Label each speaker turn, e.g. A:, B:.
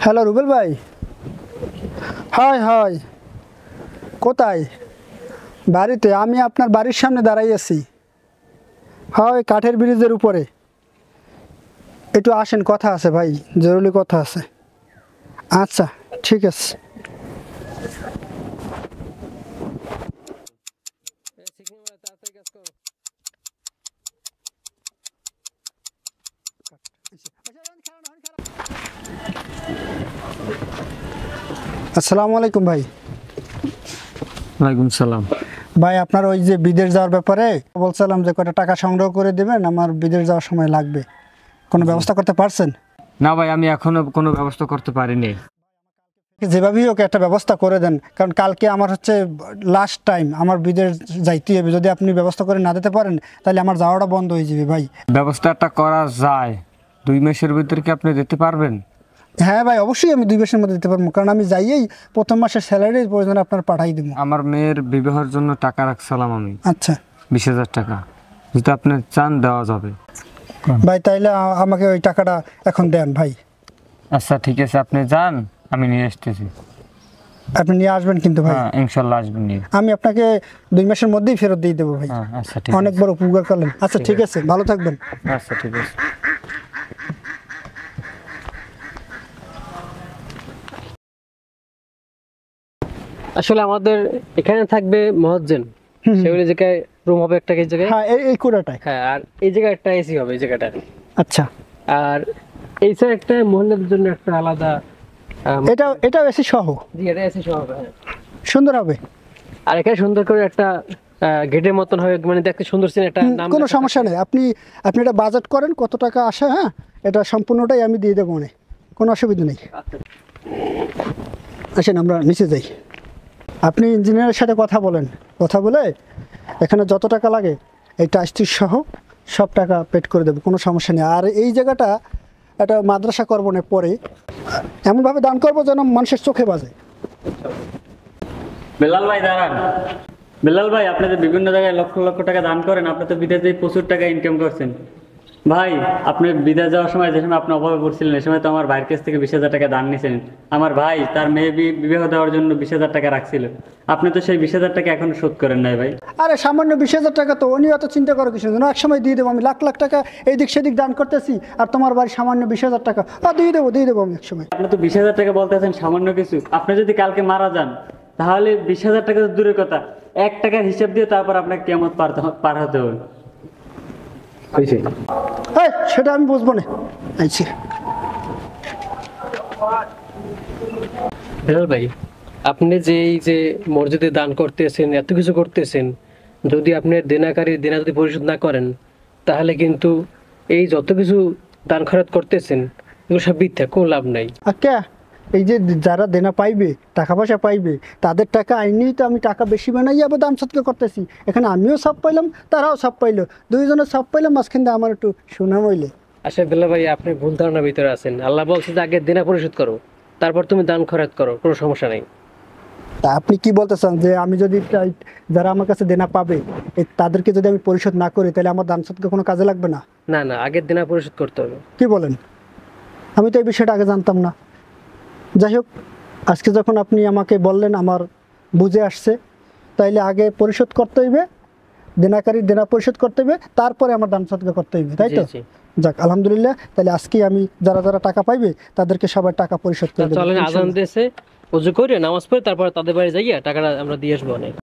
A: Hello Rubel ভাই। হয় হয়, কোথায়? বাড়িতে। আমি আপনার বাড়ির সামনে দাঁড়াই আছি। হয়, কাঠের ব্রিজের উপরে। একটু আসেন, কথা আছে ভাই, জরুরি কথা আছে। আচ্ছা, ঠিক আছে। আসসালামু আলাইকুম ভাই।
B: ওয়ালাইকুম সালাম।
A: ভাই, আপনার ওই যে বিদেশ যাওয়ার ব্যাপারে বলছিলাম যে কটা টাকা সংগ্রহ করে দেবেন, আমার বিদেশ যাওয়ার সময় লাগবে। কোনো ব্যবস্থা করতে পারছেন?
B: না ভাই, আমি এখনো কোনো ব্যবস্থা করতে পারিনি।
A: যেভাবেই হোক একটা ব্যবস্থা করে দেন, কারণ কালকে আমার হচ্ছে লাস্ট টাইম, আমার বিদেশ যাইতে হবে। যদি আপনি ব্যবস্থা করে না দিতে পারেন তাহলে আমার যাওয়াটা বন্ধ হয়ে যাবে ভাই।
B: ব্যবস্থাটা করা যায়, 2 মাসের ভিতরে কি আপনি দিতে পারবেন?
A: হ্যাঁ ভাই, অবশ্যই আমি 2 মাসের মধ্যে দিতে পারবো, কারণ আমি যাইয়েই প্রথম মাসের স্যালারি প্রয়োজন আপনার পাঠাই দেবো।
B: আমার মেয়ের বিবাহের জন্য টাকা রাখছিলাম আমি,
A: আচ্ছা
B: 20,000 টাকা। যদি আপনি চান দেওয়া যাবে।
A: ভাই, তাইলে আমাকে ওই টাকাটা এখন দেন ভাই।
B: আচ্ছা ঠিক আছে, আপনি যান, আমি নিয়ে আসতেছি।
A: আপনি নিয়ে আসবেন কিন্তু ভাই।
B: হ্যাঁ ইনশাল্লাহ আসবেন নিয়ে।
A: আমি আপনাকে 2 মাসের মধ্যেই ফেরত দিয়ে দেবো ভাই।
B: হ্যাঁ আচ্ছা ঠিক
A: অনেক
B: আছে।
A: বড় উপকার করলেন। আচ্ছা ঠিক আছে, ভালো থাকবেন।
B: আচ্ছা ঠিক আছে।
C: আসলে আমাদের এখানে থাকবে মহাজ্জেন, সেগুলি জায়গায় রুম হবে একটা এই জায়গায়।
A: হ্যাঁ, এই কোড়াটাই।
C: হ্যাঁ, আর এই জায়গায় একটা এসি হবে এই জায়গাটা।
A: আচ্ছা,
C: আর এই সাইড একটা মহিলাদের জন্য একটা আলাদা
A: এটাও এসি সহ
C: জি, এটা এসি সহ হবে। হ্যাঁ,
A: সুন্দর হবে।
C: আর এখানে সুন্দর করে একটা গেটের মতন হবে, মানে দেখতে সুন্দর সিন একটা নাম।
A: কোনো সমস্যা নেই, আপনি এটা বাজেট করেন কত টাকা আসে। হ্যাঁ, এটা সম্পূর্ণটাই আমি দিয়ে দেবো, মনে কোনো অসুবিধা নেই।
C: আচ্ছা।
A: আসেন আমরা নিচে যাই। আপনি ইঞ্জিনিয়ারের সাথে কথা বলেন, কথা বলে এখানে যত টাকা লাগে এই টাইস্টির সহ সব টাকা পেড করে দেবো, কোনো সমস্যা নেই। আর এই জায়গাটা একটা মাদ্রাসা করবো না, পরে এমনভাবে দান করবো যেন মানুষের চোখে বাজে।
D: বেলাল ভাই দাঁড়ান। বেলাল ভাই, আপনি তো বিভিন্ন জায়গায় লক্ষ লক্ষ টাকা দান করেন, আপনি তো বিদেশে প্রচুর টাকা ইনকাম করছেন। ভাই, আপনি বিদেশ যাওয়ার সময় যে সময় আপনি অভাবে পড়ছিলেন, এই সময় তো আমার ভাইয়ের কাছ থেকে 20,000 টাকা দান নিয়েছিলেন। আমার ভাই তার মেয়ে বিবাহ দেওয়ার জন্য 20,000 টাকা রাখছিল, আপনি তো সেই 20,000 টাকা এখনো শোধ করেন নাই ভাই।
A: আরে সামান্য 20,000 টাকা তো উনি অত চিন্তা করো কিছু না, এক সময় দিয়ে দেবো। আমি লাখ লাখ টাকা এইদিক সেদিক দান করতেছি, আর তোমার বাড়ি সামান্য 20,000 টাকা দিয়ে দেবো আমি এক সময়।
D: আপনি তো 20,000 টাকা বলতেছেন সামান্য কিছু। আপনি যদি কালকে মারা যান তাহলে 20,000 টাকা তো দূরের কথা, 1 টাকার হিসাব দিয়ে তারপর আপনাকে কেমন পার হতে হবে।
A: সেটা আমি বুঝবো না। আচ্ছা
C: বেলাল ভাই, আপনি যে এই যে মসজিদে দান করতেছেন, এত কিছু করতেছেন, যদি আপনি দেনা যদি পরিশোধ না করেন, তাহলে কিন্তু এই যত কিছু দান খরচ করতেছেন এগুলো সব বৃথা, কোনো লাভ নাই।
A: আচ্ছা, এই যে যারা দেনা পাইবে, টাকা পয়সা পাইবে, তাদের টাকা আইনেই তো আমি টাকা বেশি বানাই আবার দান সৎকার করতেছি। এখানে আমিও সব পাইলাম, তারাও সব পাইলো, দুইজনের সব পাইলাম, মাঝখান দিয়ে আমার একটু সুনাম হইলে।
C: আসলে বেলাল ভাই, আপনি ভুল ধারণার ভিতরে আছেন। আল্লাহ বলছে যে আগে দেনা পরিশোধ করো, তারপর তুমি দান খরচ করো, কোনো সমস্যা নেই।
A: তা আপনি কি বলতে চান যে আমি যদি যারা আমার কাছে দেনা পাবে তাদেরকে যদি আমি পরিশোধ না করি তাহলে আমার দান সৎকার কোনো কাজে লাগবে না?
C: না না, আগে দেনা পরিশোধ করতে হবে।
A: কি বলেন? আমি তো এই বিষয়টা আগে জানতাম না। যাই হোক, আজকে যখন আপনি আমাকে বললেন, আমার বুঝে আসছে, তাইলে আগে পরিশোধ করতে হইবে, দেনা পরিশোধ করতে হইবে, তারপরে আমার দান সৎকার করতে হইবে, তাই তো?
C: জি, জি।
A: যাক, আলহামদুলিল্লাহ। তাহলে আজকে আমি যারা যারা টাকা পাইবে তাদেরকে সবার টাকা পরিশোধ করে দেবো।
C: চলেন, আজান দিয়েছে, ওযু করে নামাজ পড়ে তারপর তাদের বাড়ি যাইয়া টাকাটা আমরা দিয়ে আসবো অনেক।